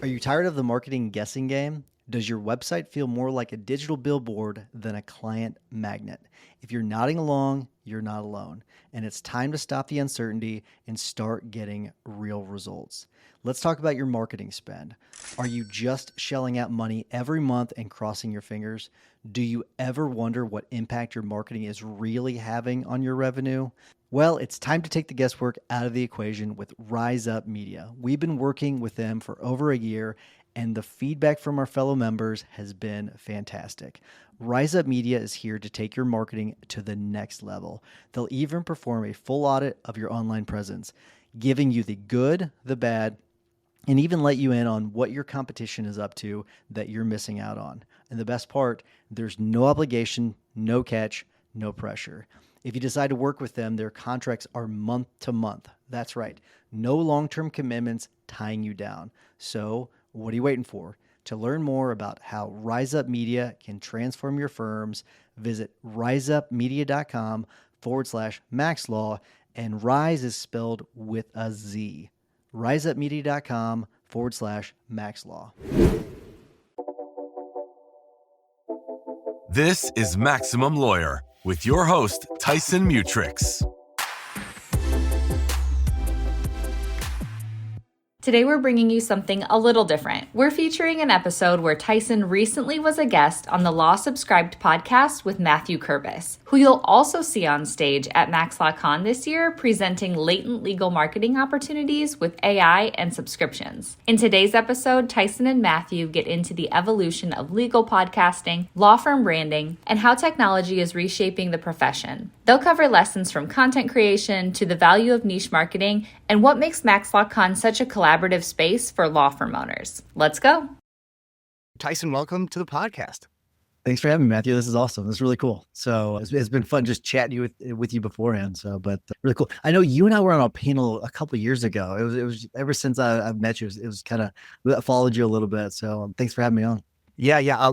Are you tired of the marketing guessing game? Does your website feel more like a digital billboard than a client magnet? If you're nodding along, you're not alone. And it's time to stop the uncertainty and start getting real results. Let's talk about your marketing spend. Are you just shelling out money every month and crossing your fingers? Do you ever wonder what impact your marketing is really having on your revenue? Well, it's time to take the guesswork out of the equation with Rise Up Media. We've been working with them for over a year, and the feedback from our fellow members has been fantastic. Rise Up Media is here to take your marketing to the next level. They'll even perform a full audit of your online presence, giving you the good, the bad, and even let you in on what your competition is up to that you're missing out on. And the best part, there's no obligation, no catch, no pressure. If you decide to work with them, their contracts are month to month. That's right. No long-term commitments tying you down. So what are you waiting for? To learn more about how Rise Up Media can transform your firms, visit riseupmedia.com/maxlaw, and Rise is spelled with a Z. riseupmedia.com/maxlaw. This is Maximum Lawyer with your host, Tyson Mutrux. Today we're bringing you something a little different. We're featuring an episode where Tyson recently was a guest on the Law Subscribed podcast with Matthew Kerbis, who you'll also see on stage at MaxLawCon this year presenting latent legal marketing opportunities with AI and subscriptions. In today's episode, Tyson and Matthew get into the evolution of legal podcasting, law firm branding, and how technology is reshaping the profession. They'll cover lessons from content creation to the value of niche marketing and what makes MaxLawCon such a collaborative space for law firm owners. Let's go. Tyson, welcome to the podcast. Thanks for having me, Matthew. This is awesome. This is really cool. So it's been fun just chatting with you beforehand. So, but really cool. I know you and I were on a panel a couple of years ago. It was ever since I've met you, it was kind of followed you a little bit. So thanks for having me on. Yeah.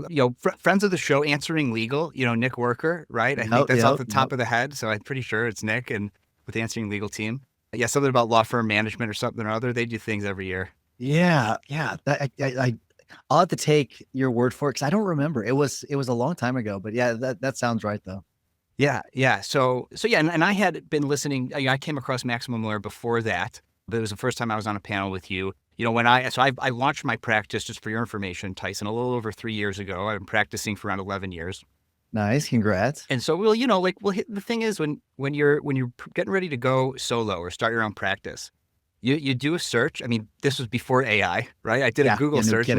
Friends of the show, Answering Legal, Nick Worker, right? I think that's off the top of the head. So I'm pretty sure it's Nick and with the Answering Legal team. Yeah, something about law firm management or something or other. They do things every year. Yeah. I'll have to take your word for it because I don't remember. It was a long time ago, but yeah, that sounds right though. Yeah. So yeah, and I had been listening. I came across Maximum Lawyer before that, but it was the first time I was on a panel with you. When I launched my practice, just for your information, Tyson, a little over 3 years ago. I've been practicing for around 11 years. Nice, congrats. And so the thing is when you're getting ready to go solo or start your own practice, you do a search. I mean, this was before AI, right? I did a Google search.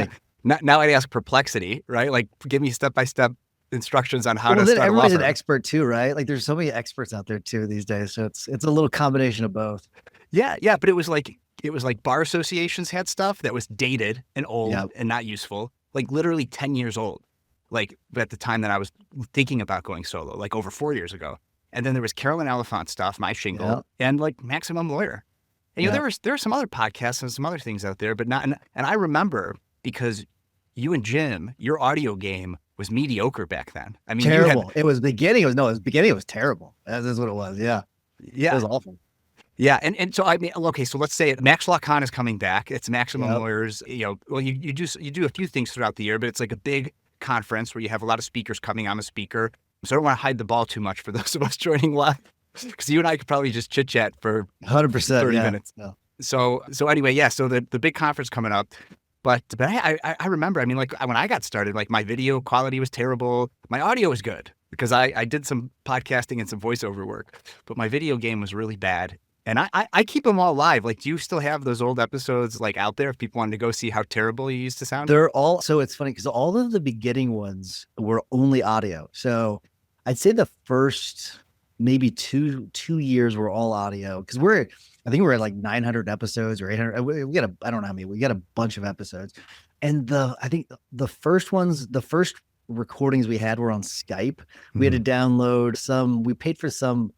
Now I ask Perplexity, right? Like, give me step-by-step instructions on how to start a law firm. Everybody's an expert too, right? Like, there's so many experts out there too these days. So it's a little combination of both. Yeah. But it was like bar associations had stuff that was dated and old and not useful, like literally 10 years old. Like at the time that I was thinking about going solo, like over 4 years ago. And then there was Carolyn Elephant stuff, My Shingle, and like Maximum Lawyer. And there were some other podcasts and some other things out there, but not. And I remember because you and Jim, your audio game was mediocre back then. I mean, terrible. It was beginning. It was terrible. That is what it was. Yeah. It was awful. Yeah. And so, I mean, okay, so let's say MaxLawCon is coming back. It's Maximum Lawyers. You do a few things throughout the year, but it's like a big conference where you have a lot of speakers coming. I'm a speaker. So I don't want to hide the ball too much for those of us joining live, because you and I could probably just chit chat for 100%, 30 minutes. Yeah. So anyway, so the big conference coming up, but I remember, I mean, like when I got started, like my video quality was terrible. My audio was good because I did some podcasting and some voiceover work, but my video game was really bad. And I keep them all live. Like, do you still have those old episodes like out there if people wanted to go see how terrible you used to sound? So it's funny because all of the beginning ones were only audio. So I'd say the first maybe two years were all audio because I think we're at like 900 episodes or 800. We got I don't know how many. We got a bunch of episodes, and I think the first recordings we had were on Skype. We had to download some. We paid for some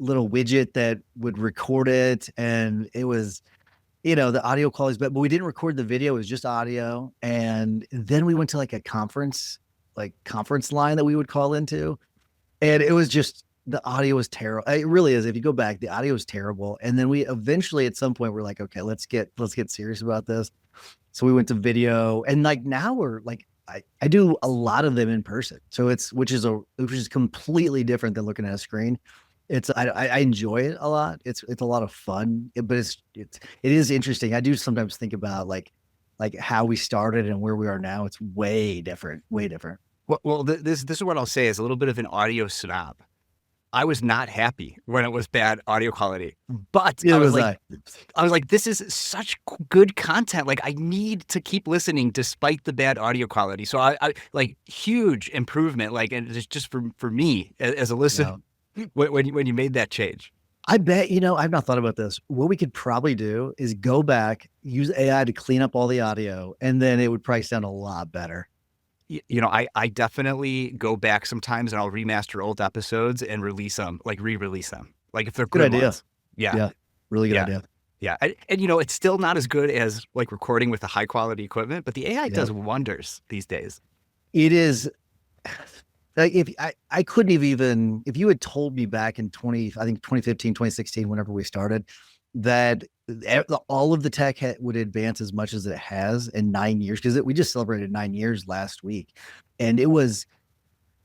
little widget that would record it, and it was, the audio quality is better, but we didn't record the video. It was just audio. And then we went to like a conference line that we would call into, and it was just, the audio was terrible. It really is. If you go back, the audio was terrible. And then we eventually at some point we're like, okay, let's get serious about this. So we went to video, and like now we're like, I do a lot of them in person. So which is completely different than looking at a screen. I enjoy it a lot. It's a lot of fun, but it is interesting. I do sometimes think about like how we started and where we are now. It's way different, way different. Well, this is what I'll say is a little bit of an audio snob. I was not happy when it was bad audio quality, but I was like, this is such good content. Like I need to keep listening despite the bad audio quality. So I like huge improvement. Like, and it's just for me as a listener, when you made that change. I bet, I've not thought about this. What we could probably do is go back, use AI to clean up all the audio, and then it would probably sound a lot better. I definitely go back sometimes and I'll remaster old episodes and release them, like re-release them. Like if they're good idea. Ones. Yeah. Really good idea. Yeah. And it's still not as good as like recording with the high quality equipment, but the AI does wonders these days. It is. Like if I couldn't have even, if you had told me back in 2015, 2016, whenever we started, that all of the tech would advance as much as it has in 9 years, because we just celebrated 9 years last week, and it was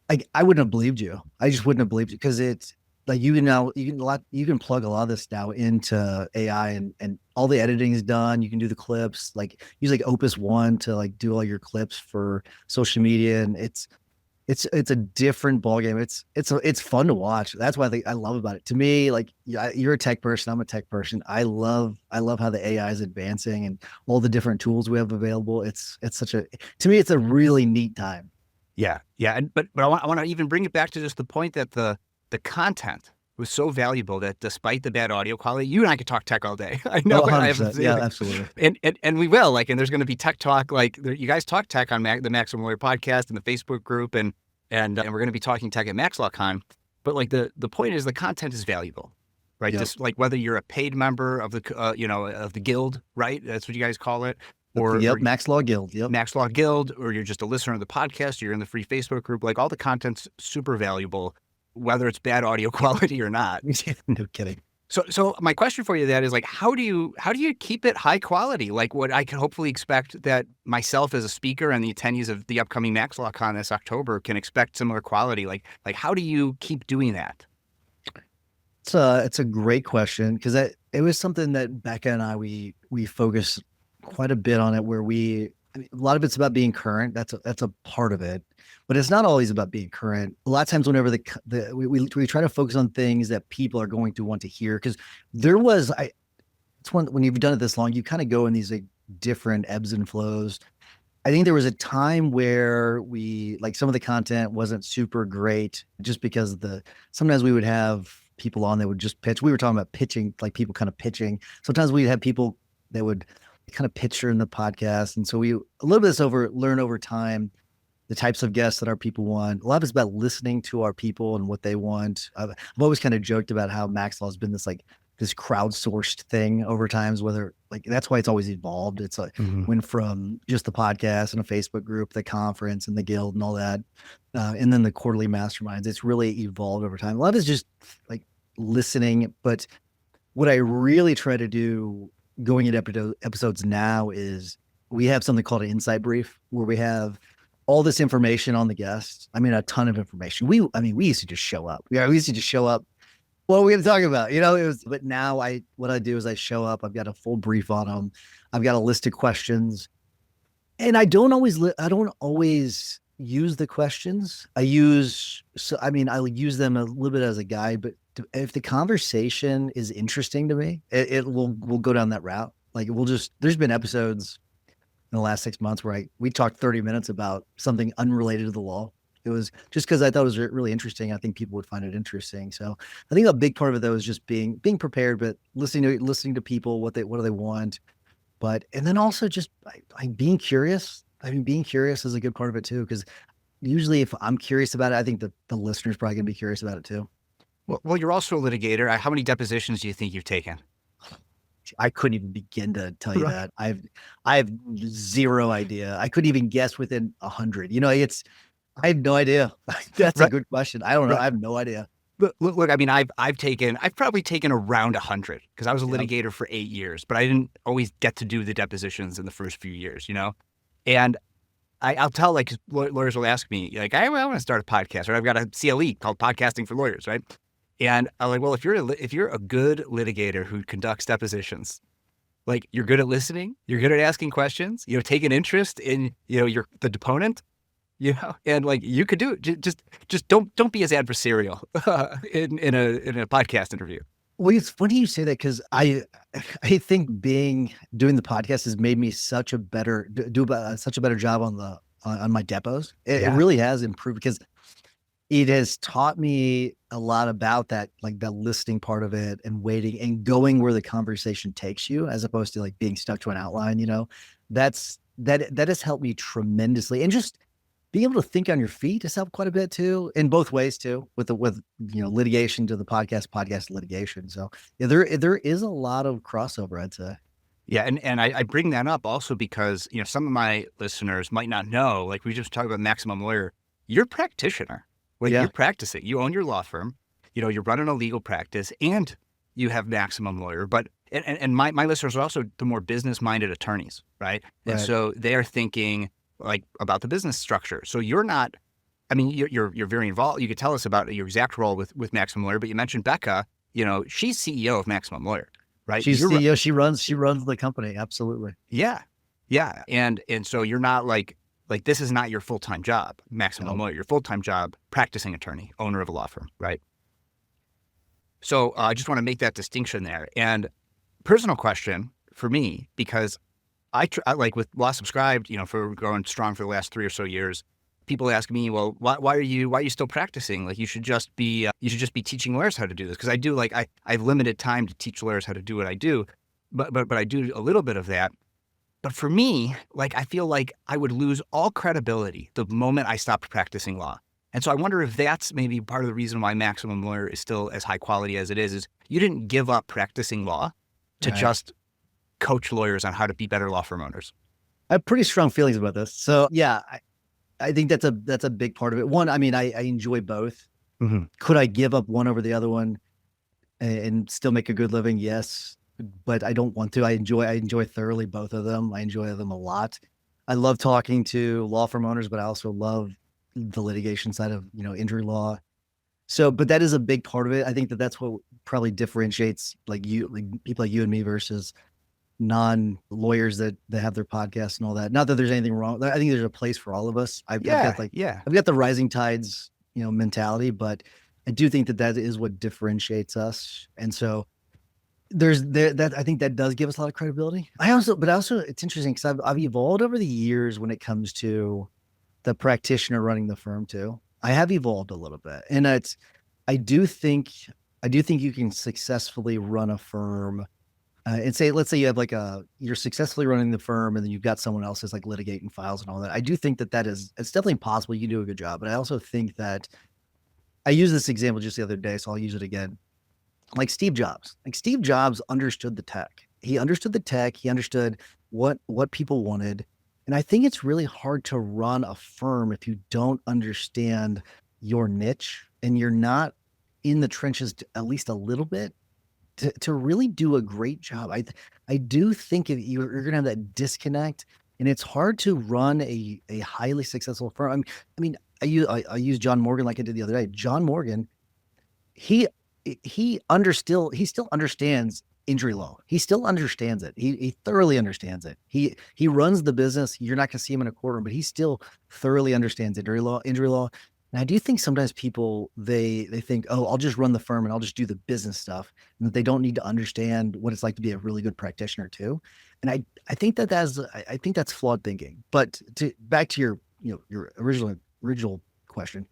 like I wouldn't have believed you. I just wouldn't have believed you, because it's like you can plug a lot of this now into AI, and all the editing is done. You can do the clips, like use like Opus One to like do all your clips for social media, and it's a different ballgame. It's fun to watch. That's why I love about it. To me, like you're a tech person, I'm a tech person. I love how the AI is advancing and all the different tools we have available. To me, it's a really neat time. Yeah. But I want to even bring it back to just the point that the content was so valuable that despite the bad audio quality, you and I could talk tech all day. I know. 100%. Yeah, absolutely. And we will, like, and there's going to be tech talk. Like you guys talk tech on the Maximum Lawyer podcast and the Facebook group, and we're going to be talking tech at MaxLawCon. But like the point is the content is valuable, right? Yep. Just like whether you're a paid member of the of the guild, right? That's what you guys call it. Or Max Law Guild. Yep. Max Law Guild, or you're just a listener of the podcast, you're in the free Facebook group. Like all the content's super valuable, whether it's bad audio quality or not. No kidding. So my question for you is like, how do you keep it high quality? Like what I can hopefully expect that myself as a speaker and the attendees of the upcoming MaxLawCon this October can expect similar quality. Like how do you keep doing that? It's a great question, because it was something that Becca and I we focused quite a bit on it, where a lot of it's about being current. That's a part of it, but it's not always about being current. A lot of times, whenever we try to focus on things that people are going to want to hear, because when you've done it this long, you kind of go in these like different ebbs and flows. I think there was a time where some of the content wasn't super great, just because sometimes we would have people on that would just pitch. We were talking about pitching, like people kind of pitching. Sometimes we'd have people that would kind of pitch during the podcast. And so learn over time the types of guests that our people want. A lot of it's about listening to our people and what they want. I've always kind of joked about how Max Law has been this crowdsourced thing over times, whether that's why it's always evolved. It's like went from just the podcast and a Facebook group, the conference and the guild and all that. And then the quarterly masterminds. It's really evolved over time. A lot of it's just like listening. But what I really try to do going into episodes now is we have something called an insight brief, where we have all this information on the guests. I mean, a ton of information. We used to just show up. We used to just show up. What are we going to talk about? But now what I do is I show up. I've got a full brief on them. I've got a list of questions, and I don't always use the questions. I'll use them a little bit as a guide, but if the conversation is interesting to me, we'll go down that route. Like there's been episodes in the last 6 months where we talked 30 minutes about something unrelated to the law. It was just because I thought it was really interesting. I think people would find it interesting. So I think a big part of it though is just being prepared, but listening to people, what do they want, and then also just being curious. I mean, being curious is a good part of it too, because usually if I'm curious about it, I think the listener's probably gonna be curious about it too. Well, you're also a litigator. How many depositions do you think you've taken? I couldn't even begin to tell you that. I have zero idea. I couldn't even guess within 100. I have no idea. That's a good question. I don't know. I have no idea. Look, I mean, I've probably taken around 100 because I was a Yep. litigator for 8 years, but I didn't always get to do the depositions in the first few years, And I'll tell, like, lawyers will ask me, like, I want to start a podcast, or I've got a CLE called Podcasting for Lawyers, right? And I'm like, well, if you're a good litigator who conducts depositions, like, you're good at listening, you're good at asking questions, take an interest in, the deponent, and like you could do it. Just don't be as adversarial in a podcast interview. Well, it's funny you say that because I think doing the podcast has made me such a better such a better job on my depots. It really has improved because it has taught me a lot about that, like the listening part of it and waiting and going where the conversation takes you, as opposed to like being stuck to an outline. That has helped me tremendously, and just being able to think on your feet has helped quite a bit too, in both ways too, with litigation to the podcast litigation. So yeah, there is a lot of crossover, I'd say. Yeah, and I bring that up also because some of my listeners might not know. Like we just talked about Maximum Lawyer, you're a practitioner. Like you're practicing, you own your law firm, you're running a legal practice, and you have Maximum Lawyer. But and my listeners are also the more business minded attorneys, right? And so they are thinking like about the business structure. So you're not, I mean, you're very involved. You could tell us about your exact role with Maximum Lawyer, but you mentioned Becca, she's CEO of Maximum Lawyer, right? She's CEO. She runs the company. Absolutely. Yeah. Yeah. And so you're not like this is not your full-time job, Maximum Lawyer, your full-time job, practicing attorney, owner of a law firm, right? So I just want to make that distinction there. And personal question for me, because I like with Law Subscribed, for going strong for the last 3 or so years, people ask me, well, why are you still practicing? Like you should just be teaching lawyers how to do this. Cause I do I have limited time to teach lawyers how to do what I do, but I do a little bit of that. But for me, like, I feel like I would lose all credibility the moment I stopped practicing law. And so I wonder if that's maybe part of the reason why Maximum Lawyer is still as high quality as it is you didn't give up practicing law to just coach lawyers on how to be better law firm owners. I have pretty strong feelings about this. So yeah, I think that's a big part of it. One, I mean, I enjoy both. Mm-hmm. Could I give up one over the other one and still make a good living? Yes, but I don't want to. I enjoy thoroughly both of them. I enjoy them a lot. I love talking to law firm owners, but I also love the litigation side of, injury law. So, but that is a big part of it. I think that's what probably differentiates people like you and me versus non-lawyers that have their podcasts and all that. Not that there's anything wrong. I think there's a place for all of us. I've got the rising tides, mentality, but I do think that is what differentiates us. And so that I think that does give us a lot of credibility. I also, it's interesting because I've evolved over the years when it comes to the practitioner running the firm too. I have evolved a little bit, and I do think you can successfully run a firm. And let's say you have you're successfully running the firm and then you've got someone else that's like litigating files and all that. I do think it's definitely possible. You can do a good job. But I also think that I used this example just the other day, so I'll use it again. Like Steve Jobs. Like Steve Jobs understood the tech. He understood the tech. He understood what people wanted. And I think it's really hard to run a firm if you don't understand your niche and you're not in the trenches at least a little bit. To really do a great job. I do think if you're going to have that disconnect, and it's hard to run a highly successful firm. I mean, I use John Morgan like I did the other day. John Morgan, he still understands injury law. He still understands it. He thoroughly understands it. He runs the business. You're not going to see him in a courtroom, but he still thoroughly understands injury law. And I do think sometimes people, they think, oh, I'll just run the firm and I'll just do the business stuff. And that they don't need to understand what it's like to be a really good practitioner too. And I think that's flawed thinking. But back to your original question,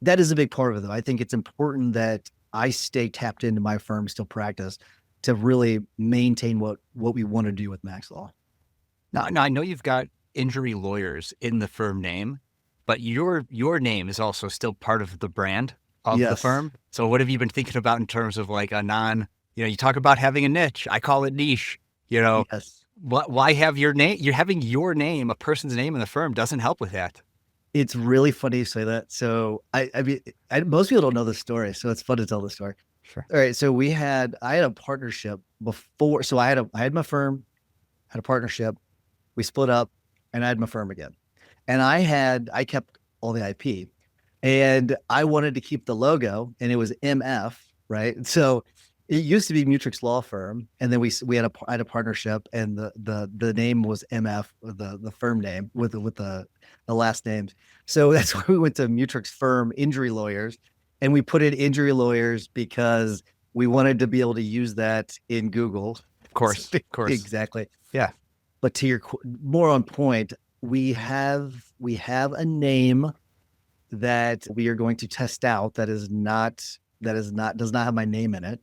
that is a big part of it though. I think it's important that I stay tapped into my firm, still practice to really maintain what we want to do with Max Law. Now I know you've got injury lawyers in the firm name, but your name is also still part of the brand of the firm. So what have you been thinking about in terms of like you talk about having a niche. I call it niche, Yes. Why have your name? You're having your name, a person's name in the firm doesn't help with that. It's really funny you say that. So I mean, most people don't know the story, so it's fun to tell the story. Sure. All right. So I had a partnership before. So I had my firm, had a partnership. We split up, and I had my firm again. And I kept all the IP, and I wanted to keep the logo, and it was MF, right? So it used to be Mutrix Law Firm, and then I had a partnership, and the name was MF, the firm name with the last names. So that's why we went to Mutrix Firm Injury Lawyers, and we put in Injury Lawyers because we wanted to be able to use that in Google. Of course. Exactly. Yeah. But to your more on point, we have a name that we are going to test out does not have my name in it.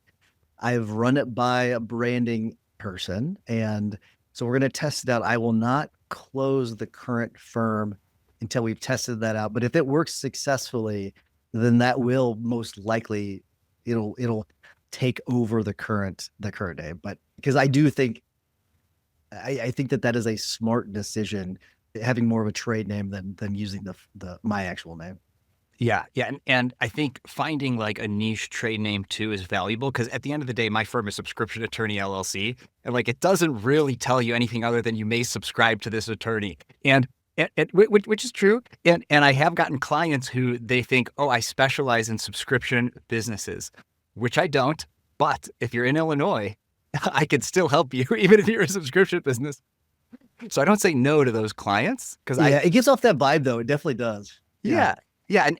I've run it by a branding person, and so we're going to test it out. I will not close the current firm until we've tested that out. But if it works successfully, then that will most likely it'll take over the current name. But because I do think I think that is a smart decision, having more of a trade name than using my actual name. Yeah. And I think finding like a niche trade name too is valuable, because at the end of the day, my firm is Subscription Attorney LLC, and like it doesn't really tell you anything other than you may subscribe to this attorney, and which is true. And I have gotten clients who they think, oh, I specialize in subscription businesses, which I don't. But if you're in Illinois, I can still help you, even if you're a subscription business. So I don't say no to those clients, because it gives off that vibe though. It definitely does. Yeah.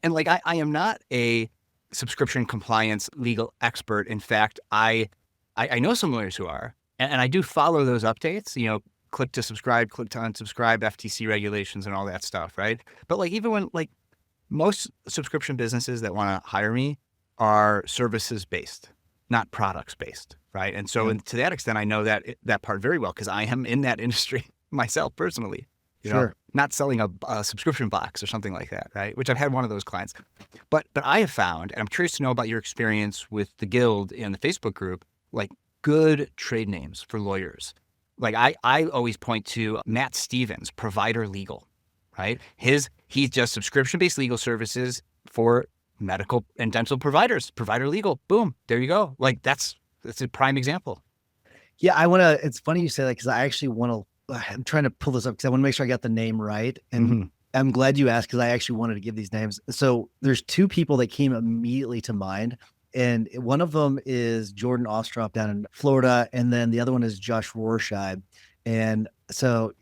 And like, I am not a subscription compliance legal expert. In fact, I know some lawyers who are, and I do follow those updates, click to subscribe, click to unsubscribe, FTC regulations and all that stuff. Right. But like, even when like most subscription businesses that want to hire me are services based, not products based. Right. And so to that extent, I know that part very well, because I am in that industry myself personally. Sure. Not selling a subscription box or something like that, right? Which I've had one of those clients. But I have found, and I'm curious to know about your experience with the Guild and the Facebook group, like good trade names for lawyers. Like I always point to Matt Stevens, Provider Legal, right? He's just subscription-based legal services for medical and dental providers. Provider Legal, boom, there you go. Like that's a prime example. Yeah, it's funny you say that, because I actually I'm trying to pull this up because I want to make sure I got the name right. And I'm glad you asked, because I actually wanted to give these names. So there's two people that came immediately to mind. And one of them is Jordan Ostrop down in Florida. And then the other one is Josh Rorschach. And so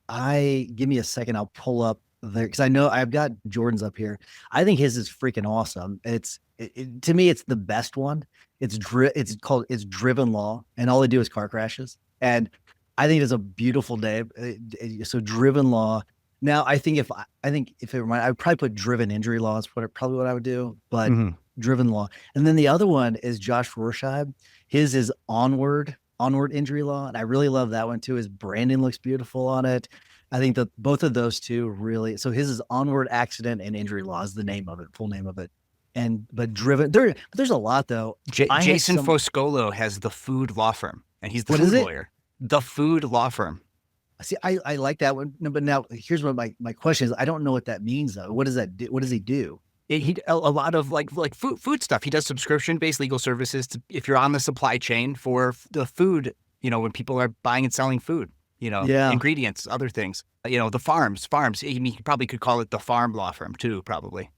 give me a second. I'll pull up there, because I know I've got Jordan's up here. I think his is freaking awesome. To me, it's the best one. It's Driven Law, and all they do is car crashes. And I think it's a beautiful name. So Driven Law. Now, I think if it reminded, I would probably put Driven Injury Law is probably what I would do, but Driven Law. And then the other one is Josh Rorschach. His is Onward Injury Law. And I really love that one too. His branding looks beautiful on it. I think that both of those two really, so his is Onward Accident and Injury Law is the name of it, full name of it. But Driven, there's a lot though. Jason Foscolo has the Food Law Firm, and he's the food lawyer. The Food Law Firm. See, I like that one. No, but now here's what my question is. I don't know what that means though. What does that do? What does he do? He a lot of like food stuff. He does subscription-based legal services if you're on the supply chain for the food, when people are buying and selling food, ingredients, other things, the farms. He probably could call it the Farm Law Firm too, probably.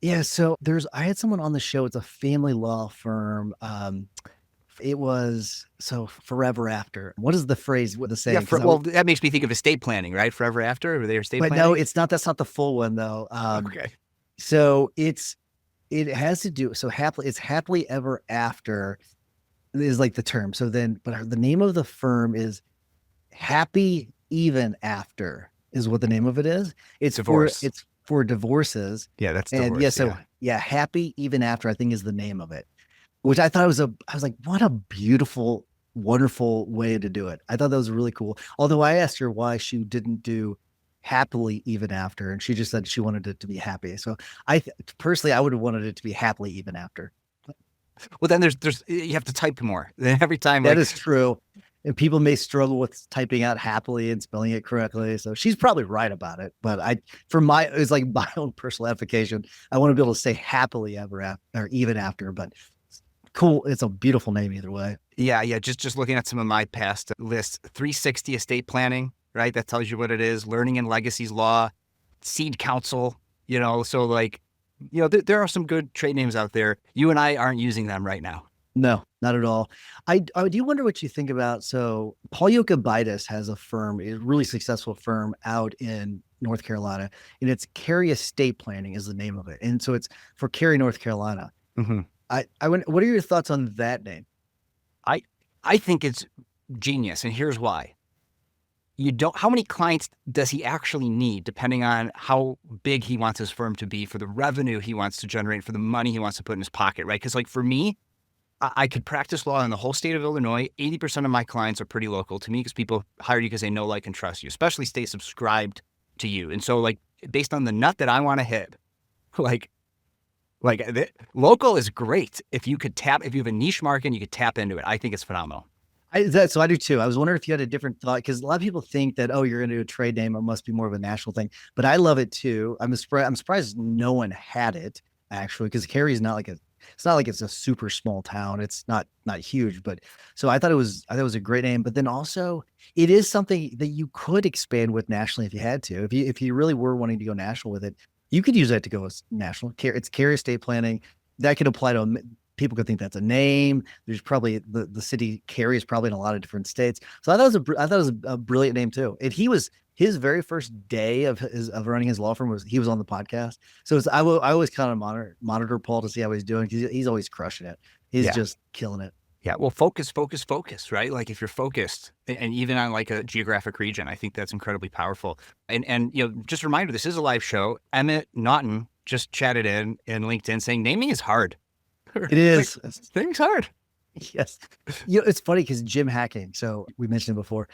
Yeah. So I had someone on the show. It's a family law firm. It was Forever After. What is the phrase? What the saying? Yeah, that makes me think of estate planning, right? Forever After, were they estate planning? No, it's not. That's not the full one though. Okay. So it has to do. So it's Happily Ever After is like the term. So then, but the name of the firm is Happy Even After is what the name of it is. It's divorce. It's for divorces. Yeah, that's divorce. And Happy Even After, I think, is the name of it. Which I thought I was like, what a beautiful, wonderful way to do it. I thought that was really cool. Although I asked her why she didn't do Happily Even After, and she just said she wanted it to be happy. So personally, I would have wanted it to be Happily Even After. Well, then there's you have to type more. Then every time that is true. And people may struggle with typing out happily and spelling it correctly. So she's probably right about it. But it's like my own personal application. I want to be able to say happily ever after, or even after, but cool. It's a beautiful name either way. Yeah. Just looking at some of my past lists, 360 estate planning, right? That tells you what it is. Learning and legacies law, seed counsel, so like, there are some good trade names out there. You and I aren't using them right now. No, not at all. I do wonder what you think about. So Paul Yokobitis has a firm, a really successful firm out in North Carolina, and it's Cary Estate Planning is the name of it. And so it's for Cary, North Carolina. Mm-hmm. What are your thoughts on that name? I think it's genius. And here's why. How many clients does he actually need, depending on how big he wants his firm to be, for the revenue he wants to generate, for the money he wants to put in his pocket, right? Because like for me, I could practice law in the whole state of Illinois. 80% of my clients are pretty local to me because people hire you because they know, like, and trust you, especially stay subscribed to you. And so like, based on the nut that I want to hit, local is great. If you have a niche market and you could tap into it, I think it's phenomenal. So I do too. I was wondering if you had a different thought, because a lot of people think that, oh, you're going to do a trade name, it must be more of a national thing. But I love it too. I'm surprised no one had it actually, because Cary is it's not like it's a super small town. It's not huge, but so I thought it was a great name. But then also it is something that you could expand with nationally if you had to. If you really were wanting to go national with it, you could use that to go as national. It's Cary Estate Planning. That could apply to people could think that's a name. There's probably the city Cary is probably in a lot of different states. So I thought it was a brilliant name too. And his very first day of running his law firm he was on the podcast. So I always kind of monitor Paul to see how he's doing, because he's always crushing it. He's just killing it. Yeah. Well, focus, right? Like if you're focused, and even on like a geographic region, I think that's incredibly powerful. And just a reminder, this is a live show. Emmett Naughton just chatted in LinkedIn saying naming is hard. It is. Naming's hard. Yes. It's funny because Jim Hacking, so we mentioned it before,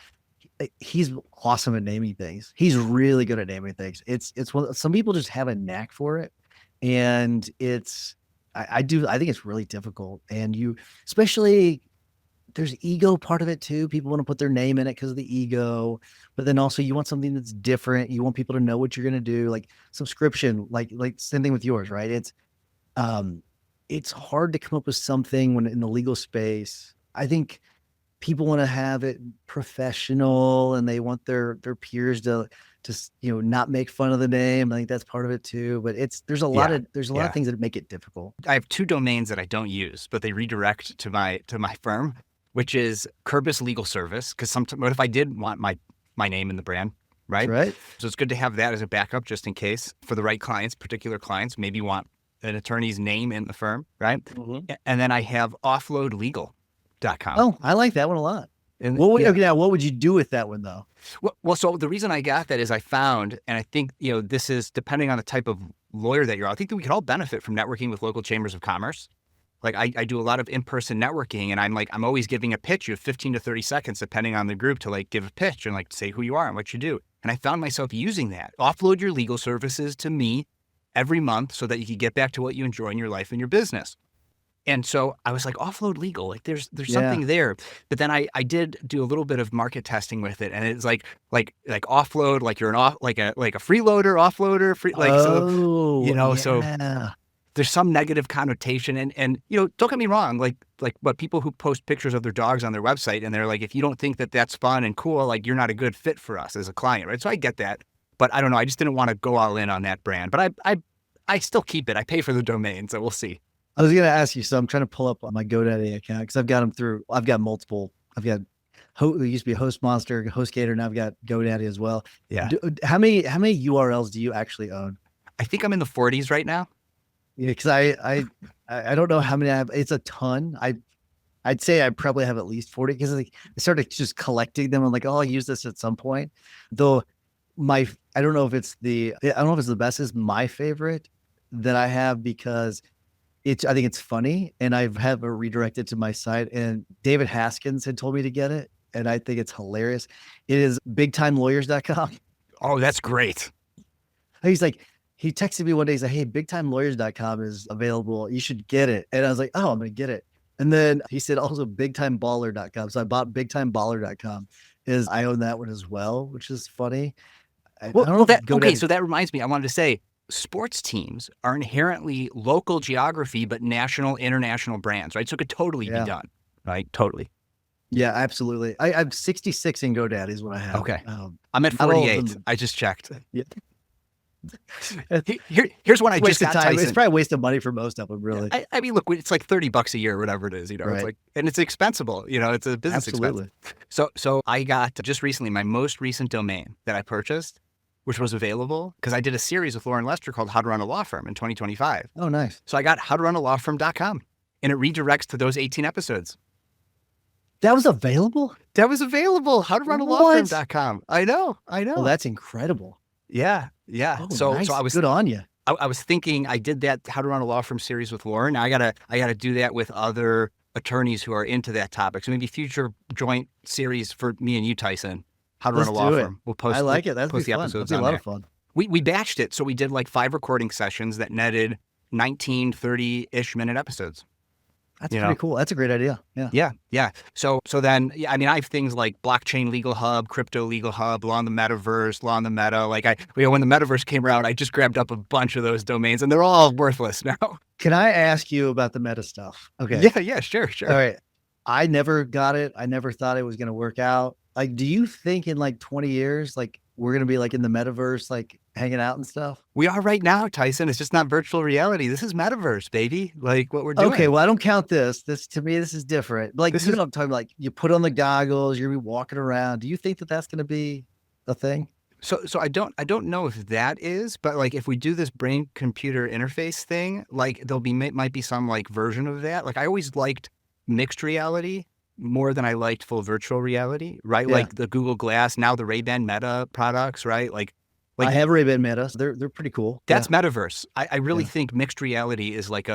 he's awesome at naming things. He's really good at naming things. It's some people just have a knack for it. And I think it's really difficult. And especially there's ego part of it too. People want to put their name in it because of the ego, but then also you want something that's different. You want people to know what you're going to do, like subscription, like same thing with yours, right? It's hard to come up with something when in the legal space. I think people want to have it professional, and they want their peers to not make fun of the name. I think that's part of it too. But there's a lot of things that make it difficult. I have 2 domains that I don't use, but they redirect to my firm, which is Kerbis Legal Service. Because what if I did want my name in the brand, right? Right. So it's good to have that as a backup just in case for the right clients, particular clients, maybe want an attorney's name in the firm, right? Mm-hmm. And then I have offloadlegal.com. Oh, I like that one a lot. And what would you do with that one though? Well, so the reason I got that is I found, and I think, this is depending on the type of lawyer that you're, I think that we could all benefit from networking with local chambers of commerce. Like I do a lot of in-person networking, and I'm always giving a pitch. You have 15 to 30 seconds, depending on the group, to like give a pitch and like say who you are and what you do. And I found myself using that. Offload your legal services to me every month so that you can get back to what you enjoy in your life and your business. And so I was like, offload legal, like there's something there. But then I did do a little bit of market testing with it, and it's like offload, like you're like a freeloader, offloader, so there's some negative connotation, and don't get me wrong, like what people who post pictures of their dogs on their website, and they're like, if you don't think that that's fun and cool, like you're not a good fit for us as a client, right? So I get that. But I don't know. I just didn't want to go all in on that brand. But I still keep it. I pay for the domain, so we'll see. I was going to ask you. So I'm trying to pull up on my GoDaddy account because I've got them through. I've got multiple. I've got it used to be HostMonster, HostGator. Now I've got GoDaddy as well. Yeah. How many URLs do you actually own? I think I'm in the 40s right now. Yeah, because I don't know how many I have. It's a ton. I'd say I probably have at least 40 because I started just collecting them. I'm like, oh, I'll use this at some point. Though I don't know if it's the best. Is my favorite that I have because I think it's funny, and I have it redirected to my site. And David Haskins had told me to get it, and I think it's hilarious. It is bigtimelawyers.com. Oh, that's great. He's like, he texted me one day. He's like, hey, bigtimelawyers.com is available. You should get it. And I was like, oh, I'm going to get it. And then he said also bigtimeballer.com. So I bought bigtimeballer.com. I own that one as well, which is funny. I don't know if so that reminds me, I wanted to say sports teams are inherently local geography, but national, international brands, right? So it could totally be done, right? Totally. Yeah, absolutely. I'm 66 in GoDaddy is what I have. Okay. I'm at 48. I just checked. Yeah. Here's one I just got, Tyson. It's probably a waste of money for most of them, really. I mean, look, it's like $30 a year or whatever it is, you know, right. It's like, and it's expensible, you know, it's a business expense. So I got just recently my most recent domain that I purchased, which was available because I did a series with Lauren Lester called How to Run a Law Firm in 2025. Oh, nice. So I got howtorunalawfirm.com and it redirects to those 18 episodes. That was available? That was available. Howtorunalawfirm.com. I know. Well, that's incredible. Yeah. Oh, nice. So I was good on you. I was thinking I did that How to Run a Law Firm series with Lauren. Now I gotta do that with other attorneys who are into that topic. So maybe future joint series for me and you, Tyson. How to Run a Law Firm. We'll post. I like it. That'd post be the fun. episodes. That'd be a lot of fun. We batched it, so we did like 5 recording sessions that netted 19, 30-ish minute episodes. That's pretty cool. That's a great idea. Yeah. So then, I mean, I have things like Blockchain Legal Hub, Crypto Legal Hub, Law in the Metaverse, Law in the Meta. Like when the Metaverse came around, I just grabbed up a bunch of those domains, and they're all worthless now. Can I ask you about the Meta stuff? Okay. Yeah, sure. All right. I never got it. I never thought it was going to work out. Like, do you think in like 20 years, like we're going to be like in the Metaverse, like hanging out and stuff? We are right now, Tyson. It's just not virtual reality. This is Metaverse, baby. Like what we're doing. Okay, well, I don't count this. To me, this is different. Like, you know what I'm talking about? Like, you put on the goggles, you're gonna be walking around. Do you think that that's going to be a thing? So I don't know if that is, but like if we do this brain computer interface thing, like might be some like version of that. Like I always liked mixed reality more than I liked full virtual reality, right? Yeah. Like the Google Glass, now the Ray-Ban Meta products, right? Like I have Ray-Ban Meta. So they're pretty cool. That's Metaverse. I really think mixed reality is like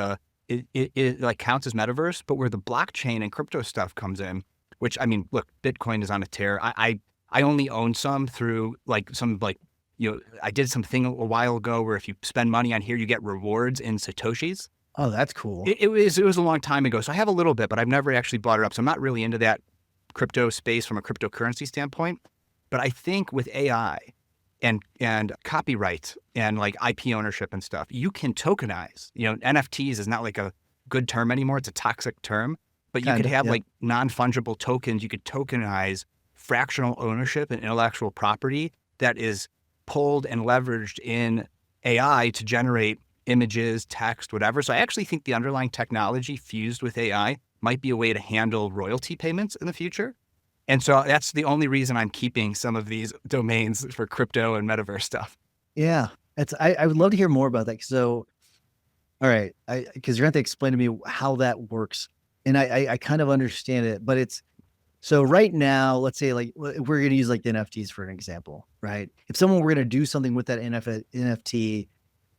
it like counts as Metaverse, but where the blockchain and crypto stuff comes in, which I mean, look, Bitcoin is on a tear. I only own some through like some like, you know, I did something a while ago where if you spend money on here, you get rewards in Satoshis. Oh, that's cool. It was a long time ago. So I have a little bit, but I've never actually brought it up. So I'm not really into that crypto space from a cryptocurrency standpoint. But I think with AI and copyright and like IP ownership and stuff, you can tokenize. You know, NFTs is not like a good term anymore. It's a toxic term. But you could have like non-fungible tokens. You could tokenize fractional ownership and intellectual property that is pulled and leveraged in AI to generate images, text, whatever. So I actually think the underlying technology fused with AI might be a way to handle royalty payments in the future. And so that's the only reason I'm keeping some of these domains for crypto and Metaverse stuff. Yeah. I would love to hear more about that. So, all right, because you're going to have to explain to me how that works. And I kind of understand it, but so right now, let's say like we're going to use like the NFTs for an example, right? If someone were going to do something with that NFT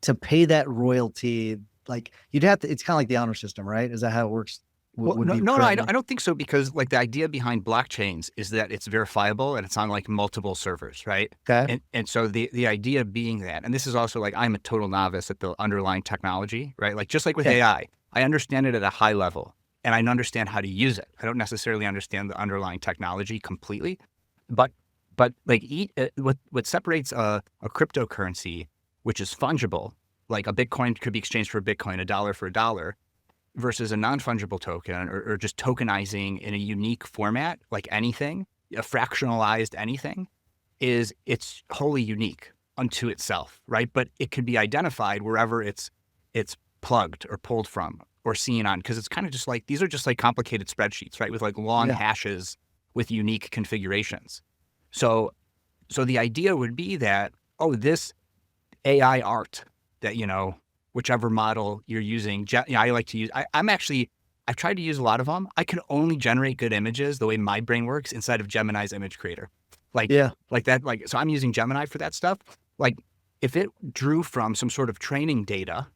to pay that royalty, like you'd have to, it's kind of like the honor system, right? Is that how it works? No, I don't think so, because like the idea behind blockchains is that it's verifiable and it's on like multiple servers, right? Okay. And so the idea being that, and this is also like, I'm a total novice at the underlying technology, right? Like just like with AI, I understand it at a high level and I understand how to use it. I don't necessarily understand the underlying technology completely, but like what separates a cryptocurrency, which is fungible, like a Bitcoin could be exchanged for a Bitcoin, a dollar for a dollar, versus a non-fungible token or just tokenizing in a unique format, like anything, a fractionalized anything, is it's wholly unique unto itself, right? But it can be identified wherever it's plugged or pulled from or seen on, because it's kind of just like, these are just like complicated spreadsheets, right? With like long hashes with unique configurations. So the idea would be that, this AI art that, you know, whichever model you're using, I like to use, I've tried to use a lot of them. I can only generate good images the way my brain works inside of Gemini's image creator. Like that, like, so I'm using Gemini for that stuff. Like if it drew from some sort of training data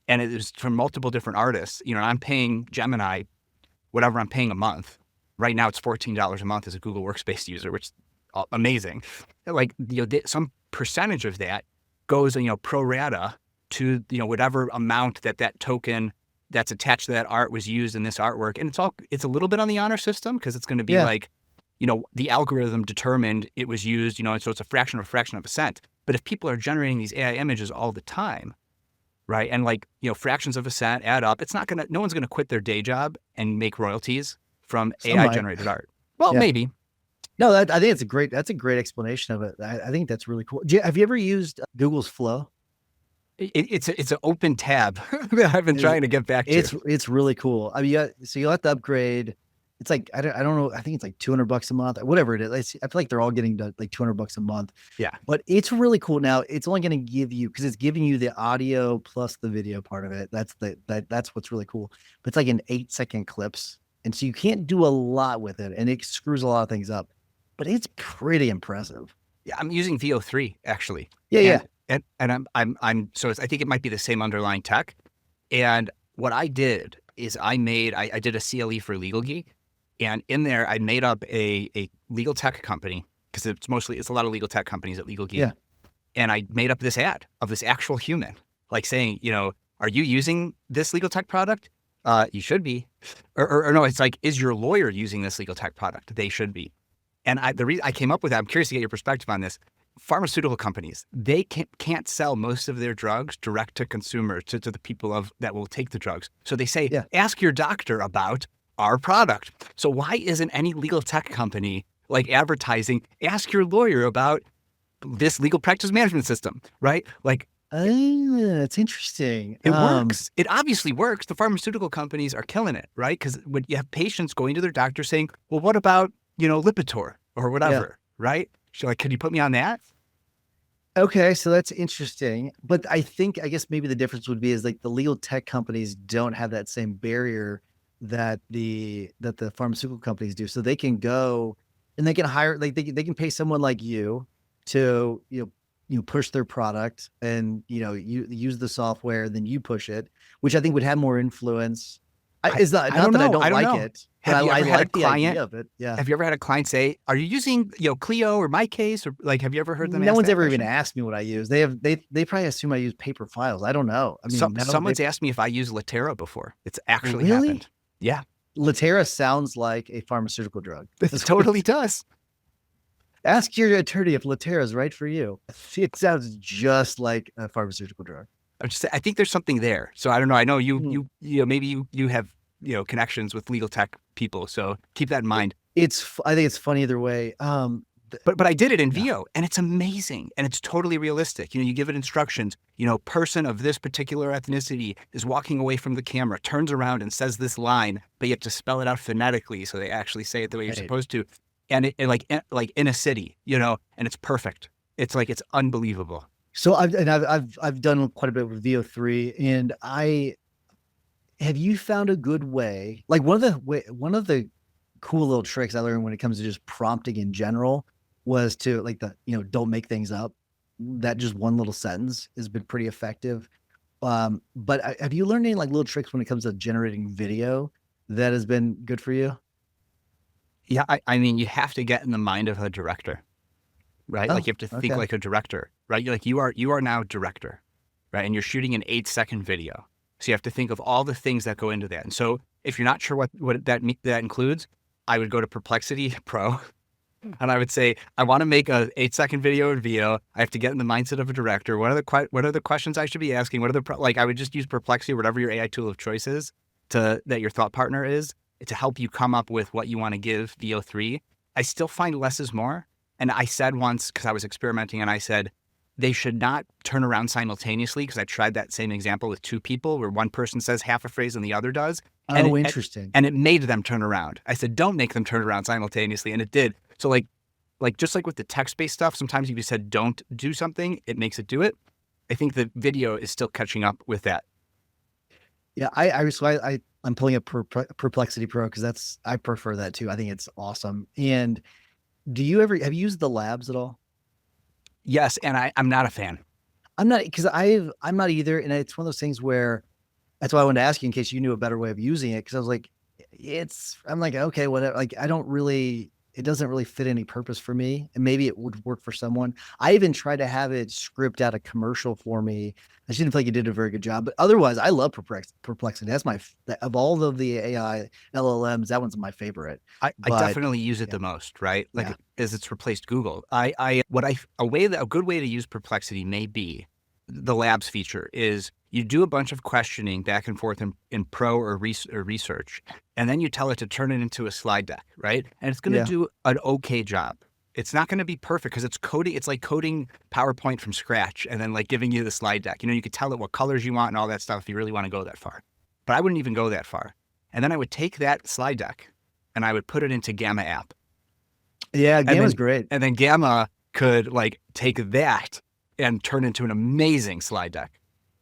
and it is from multiple different artists, you know, I'm paying Gemini whatever I'm paying a month. Right now it's $14 a month as a Google Workspace user, which is amazing. Like, you know, some percentage of that goes, you know, pro rata to, you know, whatever amount that token that's attached to that art was used in this artwork. And it's a little bit on the honor system because it's going to be like, the algorithm determined it was used, and so it's a fraction of a cent. But if people are generating these AI images all the time, right? And fractions of a cent add up, no one's going to quit their day job and make royalties from AI generated art. Well, maybe. No, I think that's a great explanation of it. I think that's really cool. Have you ever used Google's Flow? It's an open tab that I've been trying to get back to. It's really cool. I mean, so you'll have to upgrade. It's like, I don't know. I think it's like $200 a month, or whatever it is. I feel like they're all getting to like $200 a month. Yeah. But it's really cool. Now it's only going to give you, because it's giving you the audio plus the video part of it. That's what's really cool. But it's like in 8-second clips. And so you can't do a lot with it, and it screws a lot of things up, but it's pretty impressive. Yeah. I'm using VO3 actually. Yeah. And so I think it might be the same underlying tech. And what I did is I did a CLE for Legal Geek. And in there, I made up a legal tech company, because it's a lot of legal tech companies at Legal Geek. Yeah. And I made up this ad of this actual human, like saying, are you using this legal tech product? You should be. Or no, it's like, is your lawyer using this legal tech product? They should be. And the reason I came up with that, I'm curious to get your perspective on this. Pharmaceutical companies, they can't sell most of their drugs direct to consumer, to the people that will take the drugs. So they say, ask your doctor about our product. So why isn't any legal tech company advertising, ask your lawyer about this legal practice management system, right? That's interesting. It works. It obviously works. The pharmaceutical companies are killing it, right? Because when you have patients going to their doctor saying, well, what about, Lipitor or whatever, right? So can you put me on that? Okay, so that's interesting. But I guess maybe the difference would be is the legal tech companies don't have that same barrier that the pharmaceutical companies do. So they can go and they can hire, they can pay someone like you to, push their product, and, you use the software, then you push it, which I think would have more influence. I don't like it. Have you ever had a client of it? Yeah. Have you ever had a client say, "Are you using Clio or my case?" Or have you ever heard them? No one's ever even asked me what I use. They probably assume I use paper files. I don't know. I mean, someone's asked me if I use Latera before. It's actually happened. Yeah. Latera sounds like a pharmaceutical drug. It totally does. Ask your attorney if Latera is right for you. It sounds just like a pharmaceutical drug. I think there's something there. So I don't know. I know maybe you have connections with legal tech people. So keep that in mind. I think it's funny either way. But I did it in VO, and it's amazing, and it's totally realistic. You give it instructions. Person of this particular ethnicity is walking away from the camera, turns around and says this line, but you have to spell it out phonetically so they actually say it the way you're supposed to. And it like in a city, and it's perfect. It's unbelievable. So I've done quite a bit with VO3, and have you found a good way? One of the cool little tricks I learned when it comes to just prompting in general was to don't make things up. That just one little sentence has been pretty effective. But have you learned any little tricks when it comes to generating video that has been good for you? Yeah, I mean, you have to get in the mind of a director, right? You have to think like a director, right? You are now director, right? And you're shooting an 8-second video. So you have to think of all the things that go into that. And so if you're not sure what that includes, I would go to Perplexity Pro, and I would say, I want to make a 8-second video in VO. I have to get in the mindset of a director. What are the questions I should be asking? I would just use Perplexity or whatever your AI tool of choice is that your thought partner is, to help you come up with what you want to give VO3. I still find less is more. And I said once, because I was experimenting, and I said, they should not turn around simultaneously, because I tried that same example with 2 people where one person says half a phrase and the other does. Interesting. And it made them turn around. I said, don't make them turn around simultaneously. And it did. So just like with the text-based stuff, sometimes if you said don't do something, it makes it do it. I think the video is still catching up with that. Yeah, I'm pulling up Perplexity Pro because I prefer that too. I think it's awesome. And have you used the labs at all? Yes, and I'm not a fan. I'm not either. And it's one of those things where that's why I wanted to ask you in case you knew a better way of using it. Because I was like, I'm like, okay, whatever. I don't really it doesn't really fit any purpose for me. And maybe it would work for someone. I even tried to have it script out a commercial for me. I just didn't feel like it did a very good job. But otherwise, I love Perplexity. That's of all of the AI LLMs, that one's my favorite. I definitely use it the most, right? Like as it's replaced Google. A good way to use Perplexity may be the labs feature is you do a bunch of questioning back and forth in pro or research, and then you tell it to turn it into a slide deck, right? And it's going to do an okay job. It's not going to be perfect because it's coding. It's like coding PowerPoint from scratch and then like giving you the slide deck. You could tell it what colors you want and all that stuff if you really want to go that far. But I wouldn't even go that far. And then I would take that slide deck and I would put it into Gamma app. Yeah, Gamma's great. And then Gamma could like take that and turn into an amazing slide deck.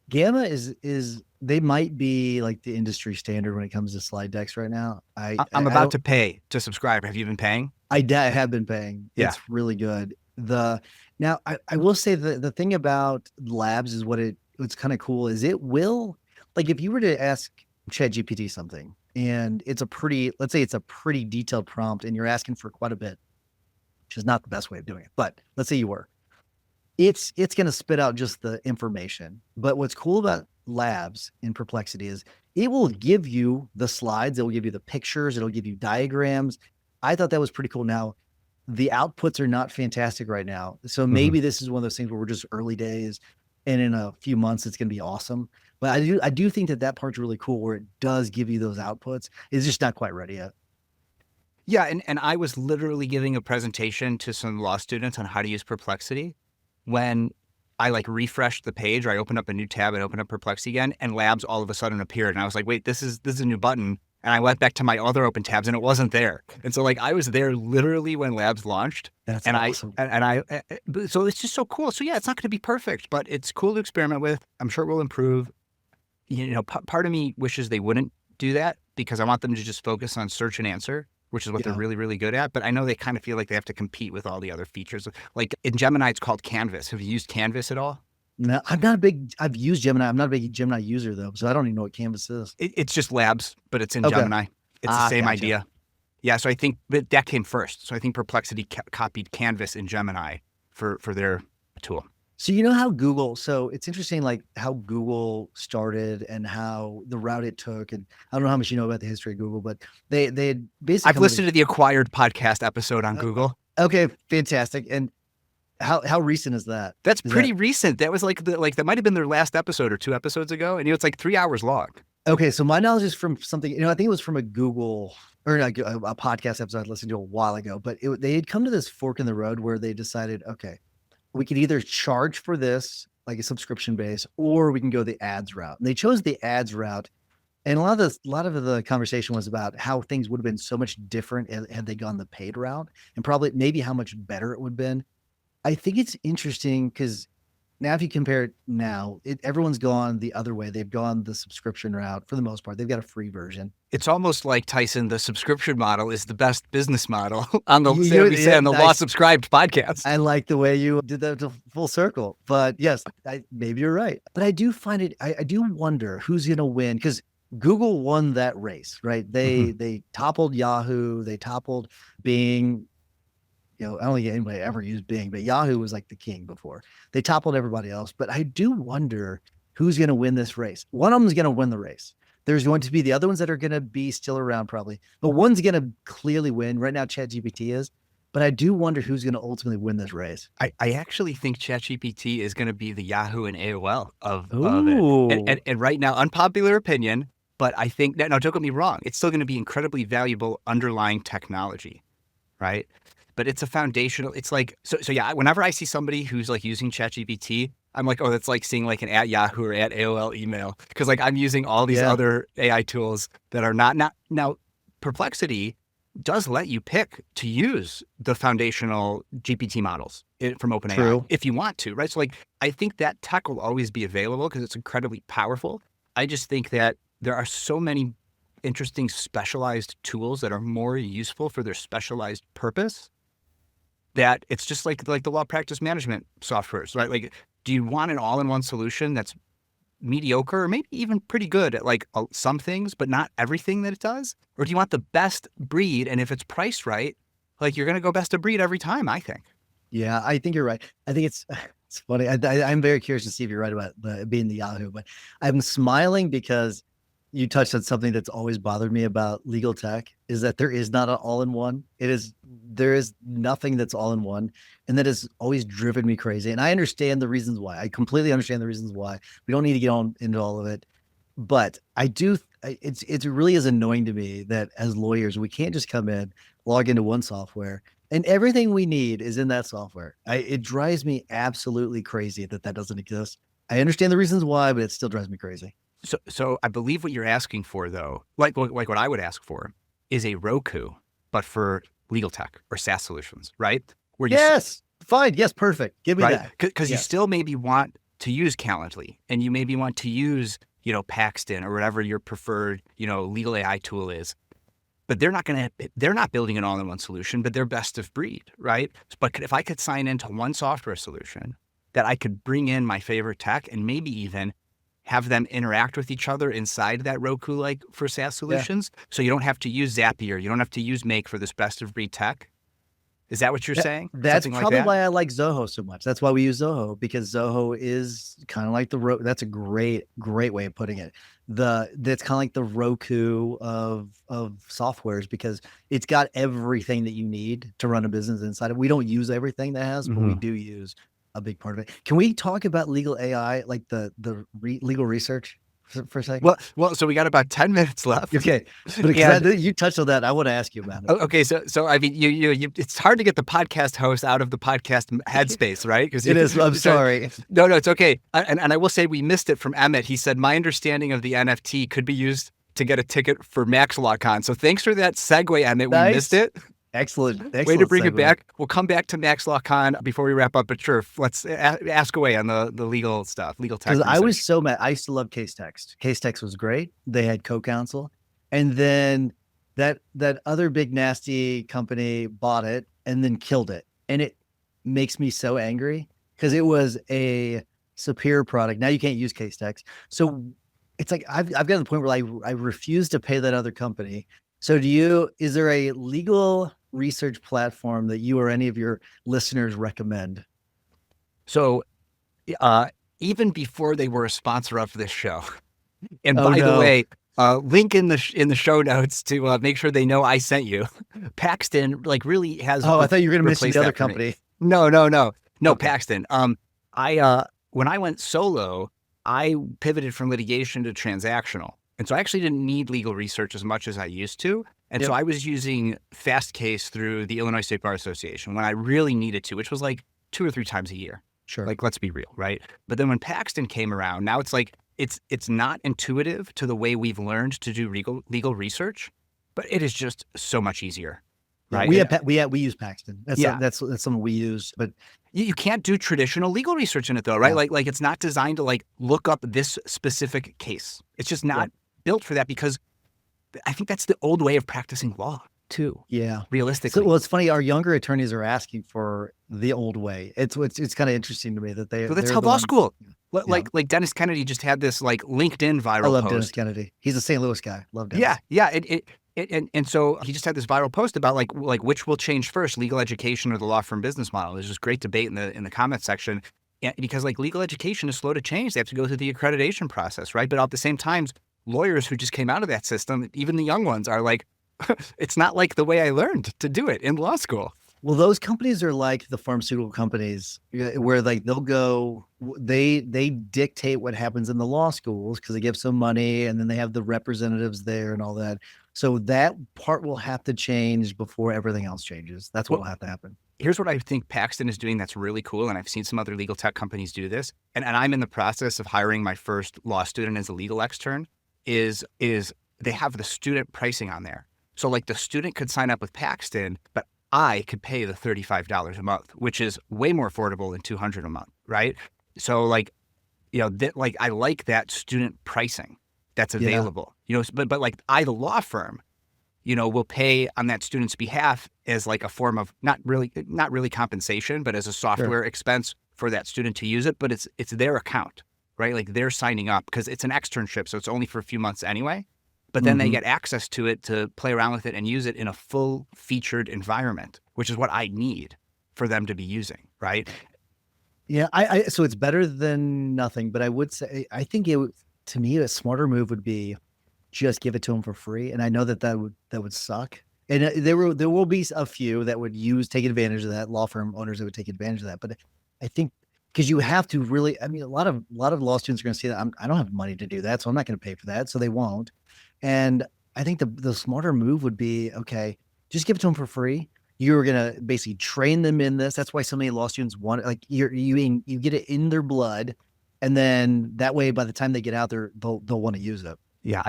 Gamma is they might be like the industry standard when it comes to slide decks right now. I'm about to pay to subscribe. Have you been paying? I have been paying. Yeah. It's really good. Now I will say the thing about labs is what's kind of cool is it will, like if you were to ask ChatGPT something and let's say it's a pretty detailed prompt and you're asking for quite a bit, which is not the best way of doing it, but let's say you were. It's going to spit out just the information. But what's cool about labs in Perplexity is it will give you the slides. It will give you the pictures. It'll give you diagrams. I thought that was pretty cool. Now, the outputs are not fantastic right now. So maybe this is one of those things where we're just early days and in a few months, it's going to be awesome. But I do think that part's really cool where it does give you those outputs. It's just not quite ready yet. Yeah. And I was literally giving a presentation to some law students on how to use Perplexity. When I like refreshed the page, or I opened up a new tab and opened up Perplexity again, and labs all of a sudden appeared. And I was like, wait, this is a new button. And I went back to my other open tabs and it wasn't there. And so like I was there literally when labs launched. That's awesome. So it's just so cool. So yeah, it's not going to be perfect, but it's cool to experiment with. I'm sure it will improve. Part of me wishes they wouldn't do that because I want them to just focus on search and answer, which is what they're really, really good at. But I know they kind of feel like they have to compete with all the other features. Like in Gemini, it's called Canvas. Have you used Canvas at all? No, I've used Gemini. I'm not a big Gemini user though, so I don't even know what Canvas is. It's just labs, but it's in Gemini. It's the same idea. Yeah, so I think that came first. So I think Perplexity copied Canvas in Gemini for their tool. So you know how Google, so it's interesting like how Google started and how the route it took. And I don't know how much you know about the history of Google, but they had basically. I've listened to the Acquired podcast episode on Google. Okay, fantastic. And how recent is that? That's pretty recent. That was like that might have been their last episode or 2 episodes ago. And it's like 3 hours long. Okay, so my knowledge is from something, I think it was from a Google or like a podcast episode I listened to a while ago, but they had come to this fork in the road where they decided, okay, we could either charge for this, like a subscription base, or we can go the ads route. And they chose the ads route. And a lot of the conversation was about how things would have been so much different had they gone the paid route, and probably maybe how much better it would have been. I think it's interesting because now if you compare it now, everyone's gone the other way. They've gone the subscription route for the most part. They've got a free version. It's almost like, Tyson, the subscription model is the best business model on the Law Subscribed podcast. I like the way you did that to full circle. But yes, maybe you're right. But I do find it, I do wonder who's going to win because Google won that race, right? They toppled Yahoo. They toppled Bing. I don't think anybody ever used Bing, but Yahoo was like the king before. They toppled everybody else. But I do wonder who's going to win this race. One of them is going to win the race. There's going to be the other ones that are going to be still around probably. But one's going to clearly win. Right now, ChatGPT is. But I do wonder who's going to ultimately win this race. I actually think ChatGPT is going to be the Yahoo and AOL of it. And right now, unpopular opinion, but I think, no, don't get me wrong. It's still going to be incredibly valuable underlying technology, right? But it's a foundational, it's like, so yeah, whenever I see somebody who's like using ChatGPT, I'm like, oh, that's like seeing like an at Yahoo or at AOL email. Cause like I'm using all these other AI tools that are not now Perplexity does let you pick to use the foundational GPT models from OpenAI if you want to, right? So like, I think that tech will always be available because it's incredibly powerful. I just think that there are so many interesting specialized tools that are more useful for their specialized purpose that it's just like the law practice management softwares, right? Like, do you want an all-in-one solution that's mediocre or maybe even pretty good at like some things, but not everything that it does? Or do you want the best breed? And if it's priced right, like you're going to go best of breed every time, I think. Yeah, I think you're right. I think it's funny. I'm very curious to see if you're right about being the Yahoo, but I'm smiling because you touched on something that's always bothered me about legal tech is that there is not an all-in-one. There is nothing that's all-in-one, and that has always driven me crazy. And I understand the reasons why. I completely understand the reasons why. We don't need to get on into all of it, but it really is annoying to me that as lawyers, we can't just come in, log into one software, and everything we need is in that software. It drives me absolutely crazy that doesn't exist. I understand the reasons why, but it still drives me crazy. So I believe what you're asking for, though, like what I would ask for, is a Roku, but for legal tech or SaaS solutions, right? Fine. Yes, perfect. Give me that. Because you still maybe want to use Calendly, and you maybe want to use, Paxton or whatever your preferred, legal AI tool is. But they're not building an all-in-one solution, but they're best of breed, right? But if I could sign into one software solution that I could bring in my favorite tech and maybe even have them interact with each other inside that Roku, like for SaaS solutions. So you don't have to use Zapier. You don't have to use Make for this best of breed tech. Is that what you're saying? That's probably why I like Zoho so much. That's why we use Zoho, because Zoho is kind of like the Roku. That's a great way of putting it. That's kind of like the Roku of softwares, because it's got everything that you need to run a business inside it. We don't use everything that has, but we do use a big part of it. Can we talk about legal AI, like the legal research for a second? Well, so we got about 10 minutes left. Okay, but you touched on that. I want to ask you about it. Okay, so I mean, you it's hard to get the podcast host out of the podcast headspace, right? Because it is. I'm sorry. No, it's okay. And I will say we missed it from Emmett. He said my understanding of the NFT could be used to get a ticket for MaxLawCon. So thanks for that segue, Emmett. Nice. We missed it. Excellent Way to bring it back. We'll come back to MaxLawCon before we wrap up, but sure, let's ask away on the legal stuff, legal tech. Because I was so mad. I used to love Case Text. Case Text was great. They had co-counsel, and then that other big nasty company bought it and then killed it, and it makes me so angry because it was a superior product. Now you can't use Case Text, so it's like I've got to the point where I refuse to pay that other company. So is there a legal research platform that you or any of your listeners recommend? So even before they were a sponsor of this show, and by the way, link in the show notes to make sure they know I sent you. Paxton really has. Oh, I thought you were going to mention the other company. No, Paxton. When I went solo, I pivoted from litigation to transactional. And so I actually didn't need legal research as much as I used to. And so I was using Fast Case through the Illinois State Bar Association when I really needed to, which was like 2 or 3 times a year. Sure. Like, let's be real, right? But then when Paxton came around, now it's like, it's not intuitive to the way we've learned to do legal research, but it is just so much easier, right? We use Paxton. That's something we use, but you can't do traditional legal research in it though, right? Yeah. Like it's not designed to look up this specific case. It's just not built for that, because I think that's the old way of practicing law too. Yeah. Realistically. It's funny. Our younger attorneys are asking for the old way. It's kind of interesting to me that they. So that's how law school. Like Dennis Kennedy just had this LinkedIn viral post. I love Dennis Kennedy. He's a St. Louis guy. Love Dennis. Yeah. And so he just had this viral post about like which will change first, legal education or the law firm business model. There's this great debate in the comment section, because legal education is slow to change. They have to go through the accreditation process, right? But at the same time, lawyers who just came out of that system, even the young ones, are like, it's not like the way I learned to do it in law school. Well, those companies are like the pharmaceutical companies, where they'll go, they dictate what happens in the law schools because they give some money, and then they have the representatives there and all that. So that part will have to change before everything else changes. That's what will have to happen. Here's what I think Paxton is doing that's really cool, and I've seen some other legal tech companies do this, and I'm in the process of hiring my first law student as a legal extern, is they have the student pricing on there. So the student could sign up with Paxton, but I could pay the $35 a month, which is way more affordable than $200 a month, right? So I like that student pricing that's available, but I, the law firm, will pay on that student's behalf as a form of not really compensation, but as a software expense for that student to use it. But it's their account, right? They're signing up because it's an externship, so it's only for a few months anyway. but then they get access to it to play around with it and use it in a full featured environment, which is what I need for them to be using, right? Yeah, so it's better than nothing, but I would say, I think to me, a smarter move would be just give it to them for free. And I know that would suck. And there will be a few that would take advantage of that, law firm owners that would take advantage of that. But I think, because you have to really, I mean, a lot of law students are going to see that I don't have money to do that, so I'm not going to pay for that, so they won't. And I think the smarter move would be, okay, just give it to them for free. You're going to basically train them in this. That's why so many law students want it. Like you get it in their blood, and then that way, by the time they get out there, they'll want to use it. Yeah,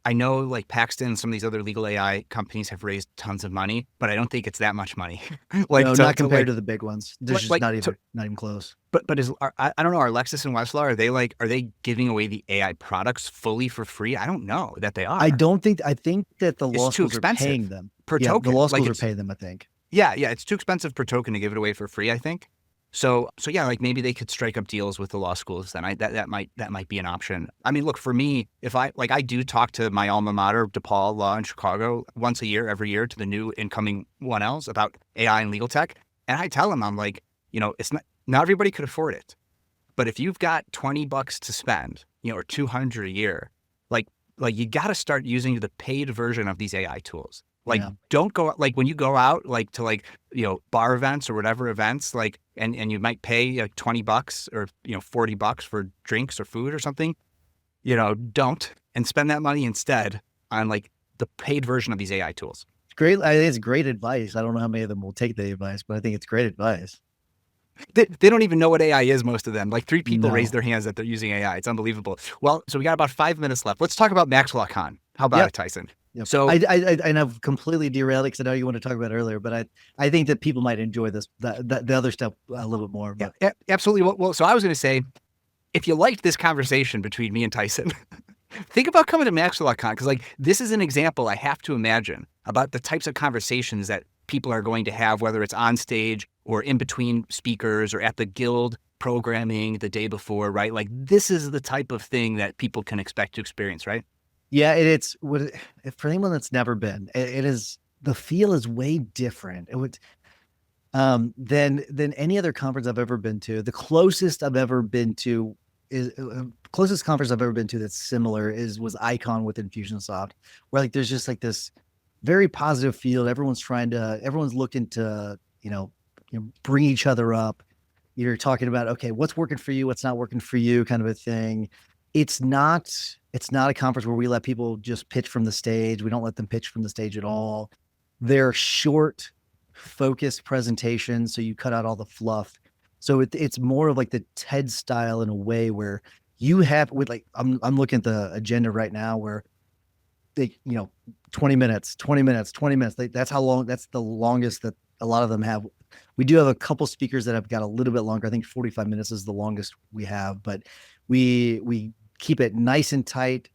I know like Paxton and some of these other legal AI companies have raised tons of money, but I don't think it's that much money. Like no, not compared to the big ones. There's just not even close. But I don't know, are Lexis and Westlaw, are they giving away the AI products fully for free? I don't know that they are. I think that the law schools are paying them per token. The law schools are paying them, I think. Yeah, it's too expensive per token to give it away for free, I think. So yeah, like maybe they could strike up deals with the law schools. Then that might be an option. I mean, look, for me, if I do talk to my alma mater, DePaul Law in Chicago, once a year, every year, to the new incoming 1Ls about AI and legal tech, and I tell them, I'm like, it's not everybody could afford it, but if you've got $20 to spend, or $200 a year, like you got to start using the paid version of these AI tools. Like, don't go, like when you go out, like to bar events or whatever events, like, and you might pay like $20 or, $40 for drinks or food or something, don't, and spend that money instead on like the paid version of these AI tools. Great. I think it's great advice. I don't know how many of them will take the advice, but I think it's great advice. They don't even know what AI is, most of them. Like 3 people raised their hands that they're using AI. It's unbelievable. Well, so we got about 5 minutes left. Let's talk about MaxLawCon. How about it, Tyson? Yep. So I've completely derailed it because I know you want to talk about it earlier, but I think that people might enjoy the other stuff a little bit more. But. Yeah, absolutely. Well, so I was going to say, if you liked this conversation between me and Tyson, think about coming to MaxLawCon, because like this is an example I have to imagine about the types of conversations that people are going to have, whether it's on stage or in between speakers or at the guild programming the day before, right? Like this is the type of thing that people can expect to experience, right? Yeah, it's for anyone that's never been, it is, the feel is way different. It would than any other conference I've ever been to. The closest I've ever been to is closest conference I've ever been to that's similar was Icon with Infusionsoft, where like there's just like this very positive feel. Everyone's looking to bring each other up. You're talking about, okay, what's working for you, what's not working for you, kind of a thing. It's not a conference where we let people just pitch from the stage. We don't let them pitch from the stage at all. They're short, focused presentations, so you cut out all the fluff. So it's more of like the TED style in a way where you have I'm looking at the agenda right now where they 20 minutes. That's how long. That's the longest that a lot of them have. We do have a couple speakers that have got a little bit longer. I think 45 minutes is the longest we have, but we keep it nice and tight.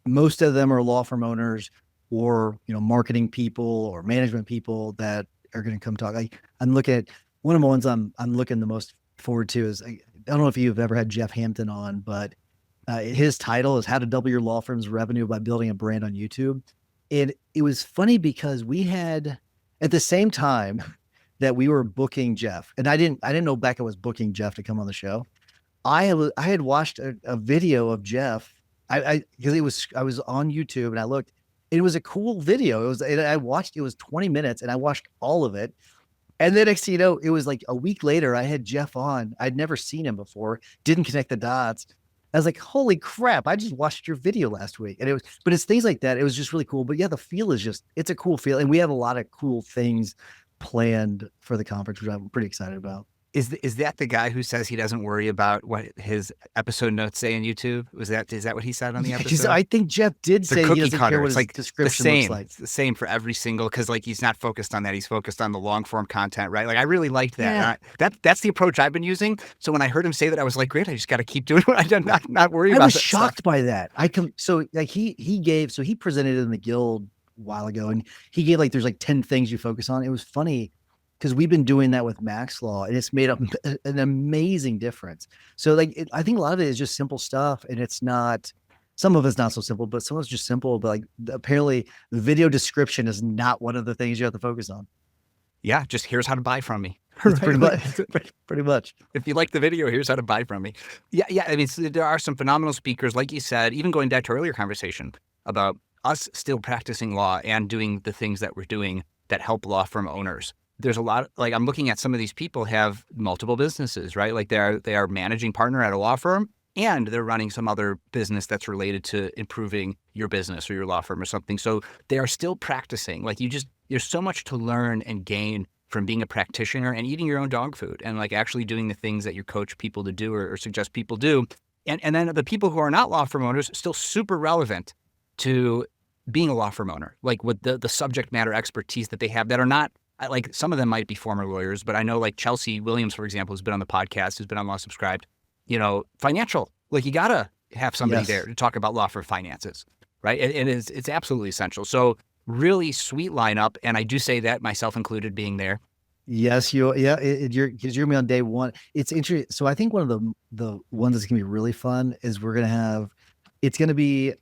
Most of them are law firm owners or, marketing people or management people that are going to come talk. I'm looking at one of the ones I'm looking the most forward to is, I don't know if you've ever had Jeff Hampton on, but his title is How to Double Your Law Firm's Revenue by Building a Brand on YouTube. And it was funny because we had, at the same time that we were booking Jeff, and I didn't know Becca was booking Jeff to come on the show. I had watched a video of Jeff. Because I was on YouTube and I looked. It was a cool video. I watched. It was 20 minutes, and I watched all of it. And then next thing you know, it was like a week later. I had Jeff on. I'd never seen him before. Didn't connect the dots. I was like, "Holy crap! I just watched your video last week." And but it's things like that. It was just really cool. But yeah, the feel is it's a cool feel, and we have a lot of cool things planned for the conference, which I'm pretty excited about. Is that the guy who says he doesn't worry about what his episode notes say on YouTube? Is that what he said on the episode? I think Jeff did say he doesn't care what his description looks like. It's the same for every single, because like he's not focused on that. He's focused on the long form content, right? Like I really liked that. Yeah. That's the approach I've been using. So when I heard him say that, I was like, great, I just got to keep doing it. I'm not worried about it. I was shocked by that. So like he presented in the guild a while ago, and he gave there's 10 things you focus on. It was funny, because we've been doing that with Max Law, and it's made up an amazing difference. So I think a lot of it is just simple stuff, and it's not some of it's not so simple, but some of it's just simple. But like apparently the video description is not one of the things you have to focus on. Yeah, just here's how to buy from me. Pretty much. Pretty much. If you like the video, here's how to buy from me. Yeah. I mean, there are some phenomenal speakers, like you said, even going back to earlier conversation about us still practicing law and doing the things that we're doing that help law firm owners. There's a lot, like I'm looking at some of these people have multiple businesses, right? Like they are managing partner at a law firm and they're running some other business that's related to improving your business or your law firm or something. So they are still practicing. Like there's so much to learn and gain from being a practitioner and eating your own dog food and like actually doing the things that you coach people to do or suggest people do. And then the people who are not law firm owners, still super relevant to being a law firm owner, like with the subject matter expertise that they have that are not, like some of them might be former lawyers, but I know like Chelsea Williams, for example, who's been on the podcast, who's been on Law Subscribed, financial, like you gotta have somebody there to talk about law firm finances, right? It's absolutely essential. So really sweet lineup. And I do say that myself included being there. Yes, you're gonna be on day one. It's interesting. So I think one of the ones that's gonna be really fun is it's gonna be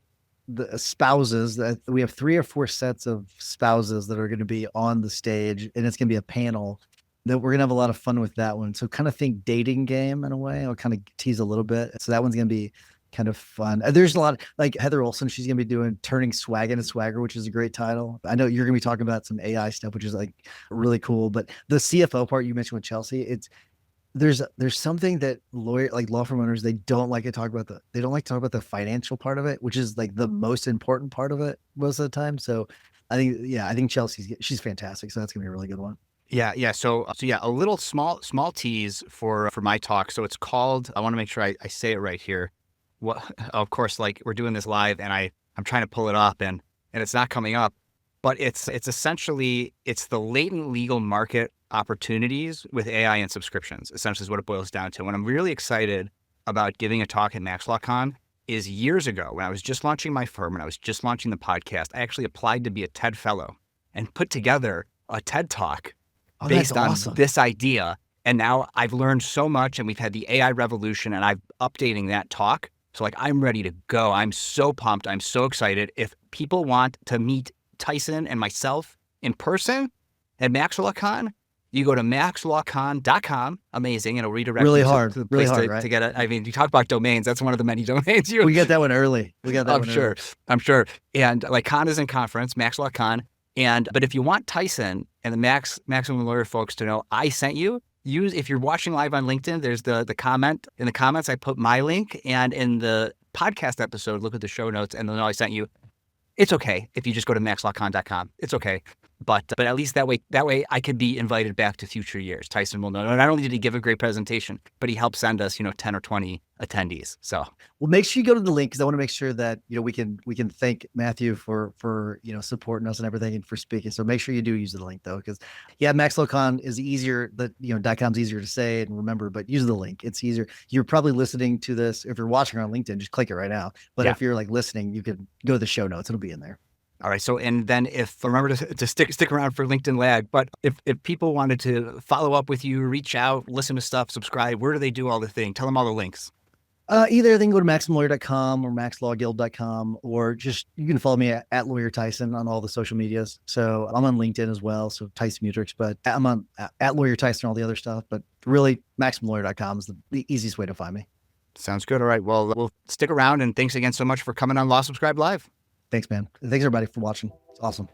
the spouses that we have 3 or 4 sets of spouses that are going to be on the stage, and it's going to be a panel that we're going to have a lot of fun with that one. So kind of think dating game in a way. I'll kind of tease a little bit. So that one's going to be kind of fun. There's a lot of like Heather Olson. She's going to be doing Turning Swag into Swagger, which is a great title. I know you're going to be talking about some AI stuff, which is like really cool. But the CFO part you mentioned with Chelsea, there's something that law firm owners, they don't like to talk about the financial part of it, which is like the most important part of it most of the time. So I think she's fantastic. So that's gonna be a really good one. Yeah. So yeah, a little small tease for my talk. So it's called, I want to make sure I say it right here. What, of course, like we're doing this live and I'm trying to pull it up and it's not coming up, but it's essentially, it's the latent legal market opportunities with AI and subscriptions, essentially is what it boils down to. When I'm really excited about giving a talk at MaxLawCon is years ago when I was just launching my firm and I was just launching the podcast, I actually applied to be a TED Fellow and put together a TED Talk based on this idea. And now I've learned so much and we've had the AI revolution and I'm updating that talk. So like I'm ready to go. I'm so pumped. I'm so excited. If people want to meet Tyson and myself in person at MaxLawCon, you go to maxlawcon.com. Amazing. It'll redirect really you hard, to the really place hard, to, right? to get it. I mean, you talk about domains. That's one of the many domains. We get that one early. I'm sure. And like con is in conference, MaxLawCon. But if you want Tyson and the Maximum Lawyer folks to know I sent you, if you're watching live on LinkedIn, there's the comment. In the comments, I put my link. And in the podcast episode, look at the show notes and they'll know I sent you. It's okay if you just go to maxlawcon.com. It's okay. But at least that way I could be invited back to future years. Tyson will know. And not only did he give a great presentation, but he helped send us, 10 or 20 attendees. So well, make sure you go to the link because I want to make sure that we can thank Matthew for supporting us and everything and for speaking. So make sure you do use the link though, because MaxLawCon is easier. .com's easier to say and remember, but use the link. It's easier. You're probably listening to this. If you're watching on LinkedIn, just click it right now. But if you're like listening, you can go to the show notes. It'll be in there. All right. So, and then remember to stick around for LinkedIn lag, but if people wanted to follow up with you, reach out, listen to stuff, subscribe, where do they do all the thing? Tell them all the links. Either they can go to maximumlawyer.com or maxlawguild.com, or just, you can follow me at Lawyer Tyson on all the social medias. So I'm on LinkedIn as well. So Tyson Mutrix, but I'm on at Lawyer Tyson and all the other stuff, but really maximumlawyer.com is the easiest way to find me. Sounds good. All right. Well, we'll stick around and thanks again so much for coming on Law Subscribe Live. Thanks, man. Thanks everybody for watching. It's awesome.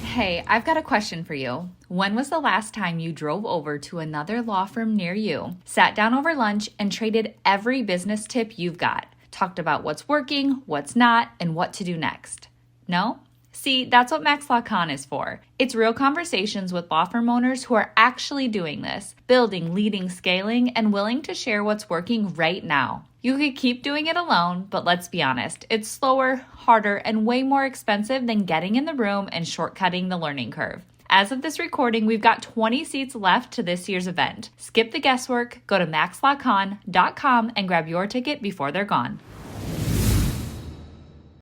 Hey, I've got a question for you. When was the last time you drove over to another law firm near you, sat down over lunch, and traded every business tip you've got? Talked about what's working, what's not, and what to do next? No? See, that's what MaxLawCon is for. It's real conversations with law firm owners who are actually doing this, building, leading, scaling, and willing to share what's working right now. You could keep doing it alone, but let's be honest, it's slower, harder, and way more expensive than getting in the room and shortcutting the learning curve. As of this recording, we've got 20 seats left to this year's event. Skip the guesswork, go to maxlawcon.com and grab your ticket before they're gone.